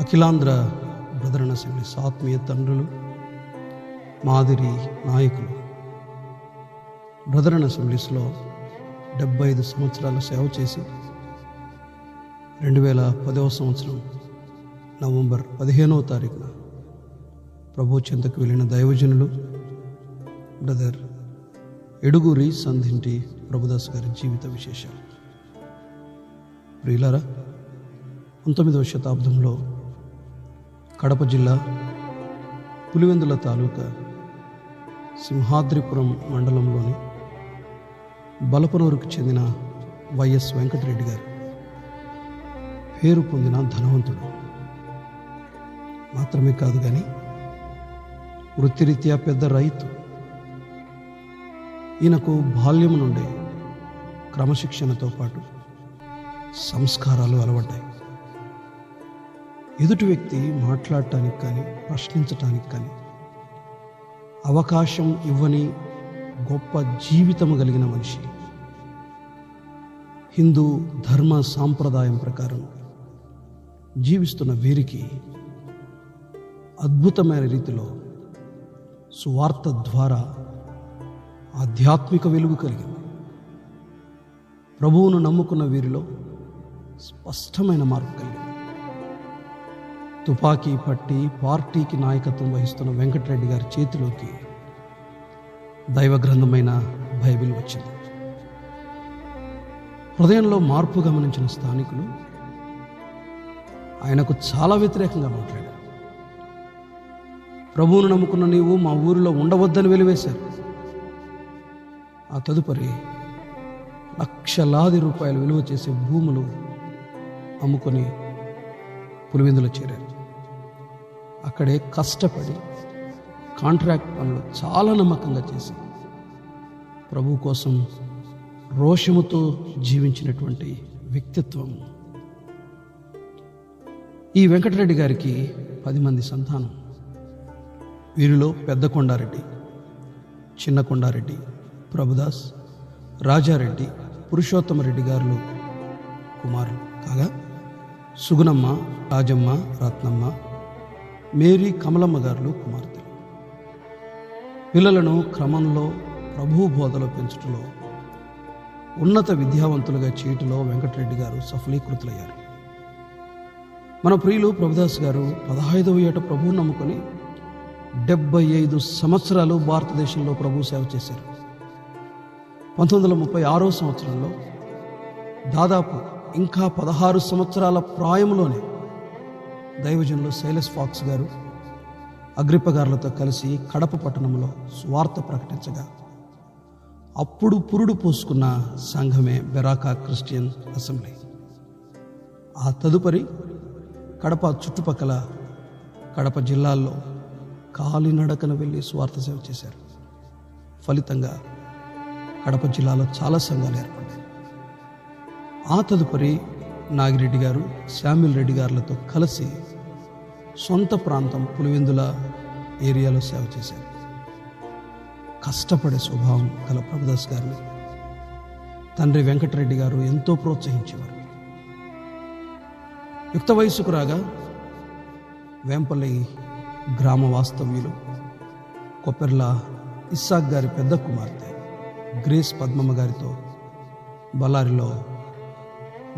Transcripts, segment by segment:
అఖిలాంధ్ర brethren assemblies ఆత్మీయ తండ్రులు, మాదిరి నాయకులు, బ్రదరన్ అసెంబ్లీస్లో 75 సంవత్సరాల సేవ చేసి 2010వ సంవత్సరం నవంబర్ 15వ తారీఖున ప్రభు చెంతకు వెళ్ళిన దైవజనులు బ్రదర్ ఎడుగూరి సంధింటి ప్రభుదాస్ గారి జీవిత విశేషాలు. ప్రియులారా, 19వ శతాబ్దంలో కడప జిల్లా పులివెందుల తాలూకా సింహాద్రిపురం మండలంలోని బలపనూరుకు చెందిన వైఎస్ వెంకటరెడ్డి గారు పేరు పొందిన ధనవంతుడు మాత్రమే కాదు కానీ వృత్తిరీత్యా పెద్ద రైతు. ఈయనకు బాల్యం నుండే క్రమశిక్షణతో పాటు సంస్కారాలు అలవడ్డాయి. ఎదుటి వ్యక్తి మాట్లాడటానికి కానీ ప్రశ్నించటానికి కానీ అవకాశం ఇవ్వని గొప్ప జీవితము కలిగిన మనిషి. హిందూ ధర్మ సాంప్రదాయం ప్రకారం జీవిస్తున్న వీరికి అద్భుతమైన రీతిలో సువార్త ద్వారా ఆధ్యాత్మిక వెలుగు కలిగింది. ప్రభువును నమ్ముకున్న వీరిలో స్పష్టమైన మార్పు కలిగింది. తుపాకీ పట్టి పార్టీకి నాయకత్వం వహిస్తున్న వెంకటరెడ్డి గారి చేతిలోకి దైవ గ్రంథమైన బైబిల్ వచ్చింది. హృదయంలో మార్పు గమనించిన స్థానికులు ఆయనకు చాలా వ్యతిరేకంగా మాట్లాడారు. ప్రభువును నమ్ముకున్న నీవు మా ఊరిలో ఉండవద్దని వెలివేశారు. ఆ తదుపరి లక్షలాది రూపాయలు విలువ చేసే భూములు అమ్ముకొని పులివెందులో చేరారు. అక్కడే కష్టపడి కాంట్రాక్ట్ పనులు చాలా నమ్మకంగా చేసి ప్రభు కోసం రోషముతో జీవించినటువంటి వ్యక్తిత్వం. ఈ వెంకటరెడ్డి గారికి 10 మంది సంతానం. వీరిలో పెద్ద కొండారెడ్డి, చిన్న కొండారెడ్డి, ప్రభుదాస్, రాజారెడ్డి, పురుషోత్తమరెడ్డి గారు కుమారులు కాగా సుగుణమ్మ, రాజమ్మ, రత్నమ్మ, మేరీ, కమలమ్మ గారు కుమార్తెలు. పిల్లలను క్రమంలో ప్రభు బోధలో పెంచడంలో ఉన్నత విద్యావంతులుగా చేయటంలో వెంకటరెడ్డి గారు సఫలీకృతులయ్యారు. మన ప్రియులు ప్రభుదాస్ గారు 15వ ఏట ప్రభువు నమ్ముకొని 75 సంవత్సరాలు భారతదేశంలో ప్రభు సేవ చేశారు. 1936వ సంవత్సరంలో దాదాపు ఇంకా 16 సంవత్సరాల ప్రాయంలోనే దైవజనులు సైలస్ ఫాక్స్ గారు అగ్రిప్ప గారులతో కలిసి కడప పట్టణంలో సువార్త ప్రకటించగా అప్పుడు పురుడు పోసుకున్న సంఘమే బెరాకా క్రిస్టియన్ అసెంబ్లీ. ఆ తదుపరి కడప చుట్టుపక్కల కడప జిల్లాల్లో కాలినడకన వెళ్ళి సువార్త సేవ చేశారు. ఫలితంగా కడప జిల్లాలో చాలా సంఘాలు ఏర్పడ్డాయి. ఆ తదుపరి నాగిరెడ్డి గారు, శామ్యుల్ రెడ్డి గారులతో కలిసి సొంత ప్రాంతం పులివెందుల ఏరియాలో సేవ చేశారు. కష్టపడే స్వభావం గల ప్రభుదాస్ గారిని తండ్రి వెంకటరెడ్డి గారు ఎంతో ప్రోత్సహించేవారు. యుక్త వయసుకు రాగా వేంపల్లి గ్రామ వాస్తవ్యులు కొప్పెర్ల ఇస్సాక్ గారి పెద్ద కుమార్తె గ్రేస్ పద్మమ్మ గారితో బళ్ళారిలో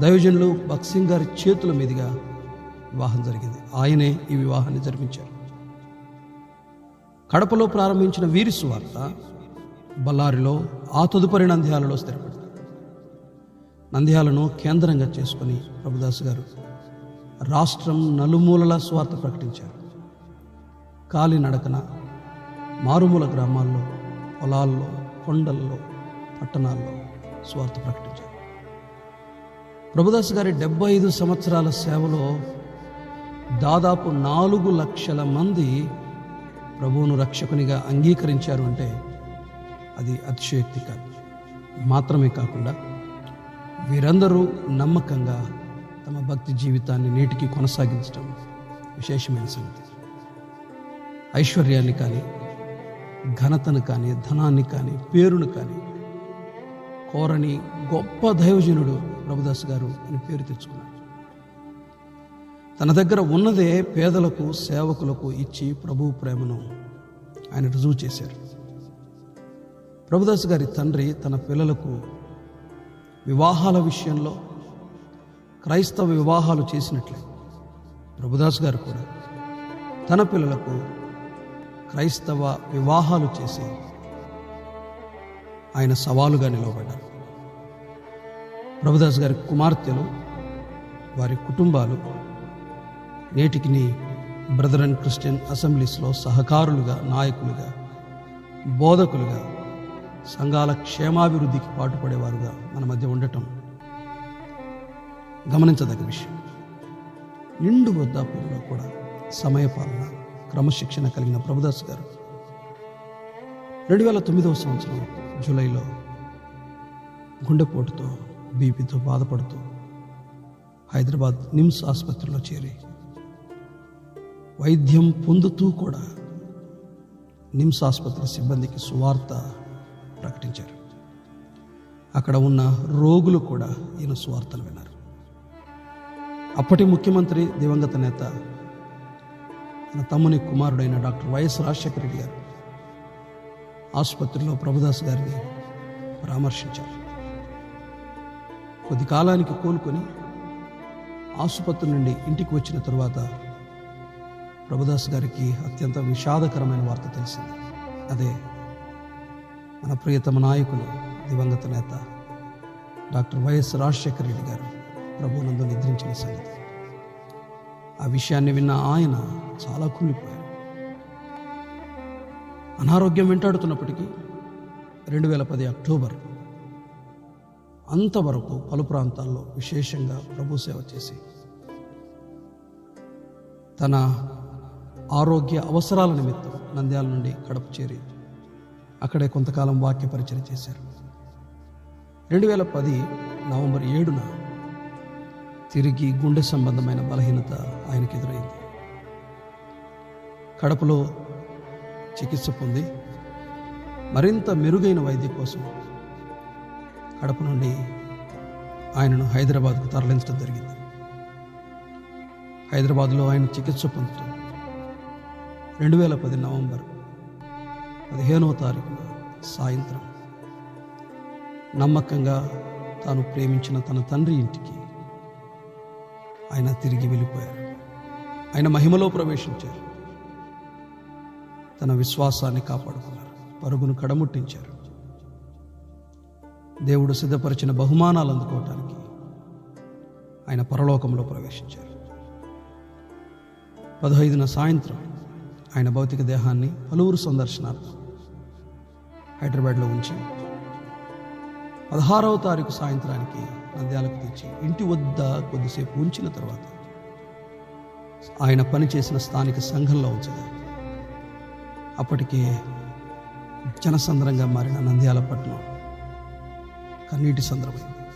దైవజనులు బక్సింగ్ గారి చేతుల మీదుగా వివాహం జరిగింది. ఆయనే ఈ వివాహాన్ని జరిపించారు. కడపలో ప్రారంభించిన వీరి సువార్త బళ్ళారిలో, ఆ తదుపరి నంద్యాలలో స్థిరపడింది. నంద్యాలను కేంద్రంగా చేసుకొని ప్రభుదాస్ గారు రాష్ట్రం నలుమూలలా సువార్త ప్రకటించారు. కాలినడకన మారుమూల గ్రామాల్లో, పొలాల్లో, కొండల్లో, పట్టణాల్లో సువార్త ప్రకటించారు. ప్రభుదాస్ గారి 75 సంవత్సరాల సేవలో దాదాపు 4 లక్షల మంది ప్రభువును రక్షకునిగా అంగీకరించారు అంటే అది అతిశయోక్తి కాదు. మాత్రమే కాకుండా వీరందరూ నమ్మకంగా తమ భక్తి జీవితాన్ని నేటికి కొనసాగించడం విశేషమైన సంగతి. ఐశ్వర్యాన్ని కానీ, ఘనతను కానీ, ధనాన్ని కానీ, పేరును కానీ కోరని గొప్ప దైవజనుడు ప్రభుదాస్ గారు అని పేరు తెచ్చుకున్నారు. తన దగ్గర ఉన్నదే పేదలకు, సేవకులకు ఇచ్చి ప్రభువు ప్రేమను ఆయన రుజువు చేశారు. ప్రభుదాస్ గారి తండ్రి తన పిల్లలకు వివాహాల విషయంలో క్రైస్తవ వివాహాలు చేసినట్లే ప్రభుదాస్ గారు కూడా తన పిల్లలకు క్రైస్తవ వివాహాలు చేసి ఆయన సవాలుగా నిలవబడ్డారు. ప్రభుదాస్ గారి కుమార్తెలు, వారి కుటుంబాలు నేటికి బ్రదర్ అండ్ క్రిస్టియన్ అసెంబ్లీస్లో సహకారులుగా, నాయకులుగా, బోధకులుగా, సంఘాల క్షేమాభివృద్ధికి పాటుపడేవారుగా మన మధ్య ఉండటం గమనించదగ్గ విషయం. నిండు వృద్ధాప్యంలో కూడా సమయపాలన, క్రమశిక్షణ కలిగిన ప్రభుదాస్ గారు 2009వ సంవత్సరం జూలైలో గుండెపోటుతో, బీపీతో బాధపడుతూ హైదరాబాద్ నిమ్స్ ఆసుపత్రిలో చేరి వైద్యం పొందుతూ కూడా నిమ్స్ ఆసుపత్రి సిబ్బందికి సువార్త ప్రకటించారు. అక్కడ ఉన్న రోగులు కూడా ఈయన సువార్తలు విన్నారు. అప్పటి ముఖ్యమంత్రి, దివంగత నేత, తన తమ్ముని కుమారుడైన డాక్టర్ వైఎస్ రాజశేఖర రెడ్డి గారు ఆసుపత్రిలో ప్రభుదాస్ గారిని పరామర్శించారు. కొద్ది కాలానికి కోలుకొని ఆసుపత్రి నుండి ఇంటికి వచ్చిన తరువాత ప్రభుదాస్ గారికి అత్యంత విషాదకరమైన వార్త తెలిసింది. అదే మన ప్రియతమ నాయకులు, దివంగత నేత డాక్టర్ వైఎస్ రాజశేఖర రెడ్డి గారు ప్రభువునందు నిద్రించిన సంగతి. ఆ విషయాన్ని విన్న ఆయన చాలా కుమిలిపోయారు. అనారోగ్యం వెంటాడుతున్నప్పటికీ 2010 అక్టోబర్ అంతవరకు పలు ప్రాంతాల్లో విశేషంగా ప్రభు సేవ చేసి తన ఆరోగ్య అవసరాల నిమిత్తం నంద్యాల నుండి కడప చేరి అక్కడే కొంతకాలం వాక్య పరిచయం చేశారు. 2010 నవంబర్ 7న తిరిగి గుండె సంబంధమైన బలహీనత ఆయనకు ఎదురైంది. కడపలో చికిత్స పొంది మరింత మెరుగైన వైద్యం కోసం కడప నుండి ఆయనను హైదరాబాద్కు తరలించడం జరిగింది. హైదరాబాద్లో ఆయన చికిత్స పొందుతూ 2010 నవంబర్ 15వ తారీఖున సాయంత్రం నమ్మకంగా తాను ప్రేమించిన తన తండ్రి ఇంటికి ఆయన తిరిగి వెళ్ళిపోయారు. ఆయన మహిమలో ప్రవేశించారు. తన విశ్వాసాన్ని కాపాడుకున్నారు. పరుగును కడముట్టించారు. దేవుడు సిద్ధపరిచిన బహుమానాలు అందుకోవటానికి ఆయన పరలోకంలో ప్రవేశించారు. 15న సాయంత్రం ఆయన భౌతిక దేహాన్ని పలువురు సందర్శనార్థం హైదరాబాద్లో ఉంచి 16వ తారీఖు సాయంత్రానికి నంద్యాలకు తెచ్చి ఇంటి వద్ద కొద్దిసేపు ఉంచిన తర్వాత ఆయన పనిచేసిన స్థానిక సంఘంలో ఉంచగా అప్పటికే జనసంద్రంగా మారిన నంద్యాల పట్టణం కన్నీటి సంద్రమైంది.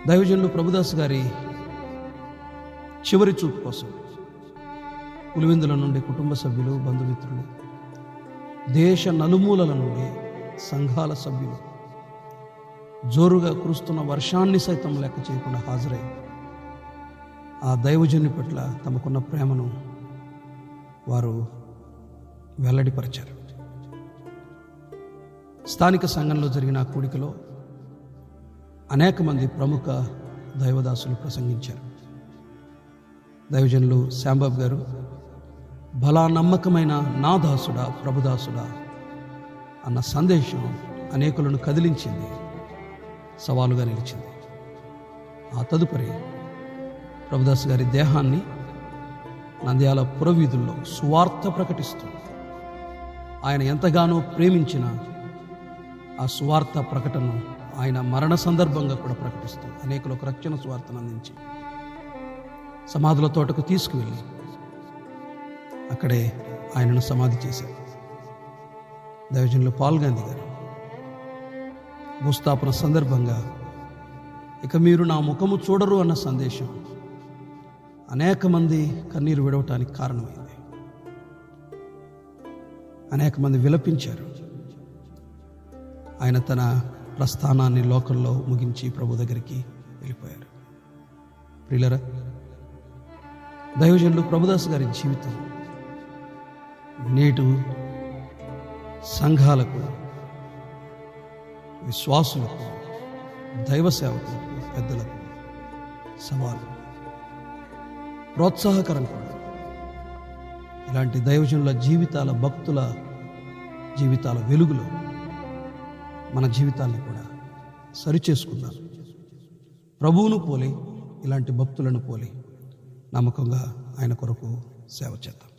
దైవజనులు ప్రభుదాస్ గారి చివరి చూపు కోసం పులివెందుల నుండి కుటుంబ సభ్యులు, బంధుమిత్రులు, దేశ నలుమూలల నుండి సంఘాల సభ్యులు జోరుగా కురుస్తున్న వర్షాన్ని సైతం లెక్క చేయకుండా హాజరై ఆ దైవజనుని పట్ల తమకున్న ప్రేమను వారు వెల్లడిపరిచారు. స్థానిక సంఘంలో జరిగిన ఆ కూడికలో అనేక మంది ప్రముఖ దైవదాసులు ప్రసంగించారు. దైవజనులు శ్యాంబాబు గారు బలా నమ్మకమైన నా దాసుడా, ప్రభుదాసుడా అన్న సందేశం అనేకులను కదిలించింది, సవాలుగా నిలిచింది. ఆ తదుపరి ప్రభుదాస్ గారి దేహాన్ని నంద్యాల పురవీధుల్లో సువార్త ప్రకటిస్తూ ఆయన ఎంతగానో ప్రేమించిన ఆ సువార్త ప్రకటనను ఆయన మరణ సందర్భంగా కూడా ప్రకటిస్తూ అనేకులకు రక్షణ సువార్తను అందించి సమాధుల తోటకు తీసుకువెళ్ళి అక్కడే ఆయనను సమాధి చేశారు. దైవజనులు పాల్ గాంధీ గారు భూస్థాపన సందర్భంగా ఇక మీరు నా ముఖము చూడరు అన్న సందేశం అనేక మంది కన్నీరు విడవటానికి కారణమైంది. అనేక మంది విలపించారు. ఆయన తన ప్రస్థానాన్ని లోకంలో ముగించి ప్రభు దగ్గరికి వెళ్ళిపోయారు. ప్రియులరా, దైవజనులు ప్రభుదాస్ గారి జీవితం నేటి సంఘాలకు, విశ్వాసులకు, దైవ సేవకులకు, పెద్దలకు సవాలు, ప్రోత్సాహకరం కూడా. ఇలాంటి దైవజనుల జీవితాల, భక్తుల జీవితాల వెలుగులో మన జీవితాలను కూడా సరిచేసుకుందాం. ప్రభువును పోలి, ఇలాంటి భక్తులను పోలి నమ్మకంగా ఆయన కొరకు సేవ చేద్దాం.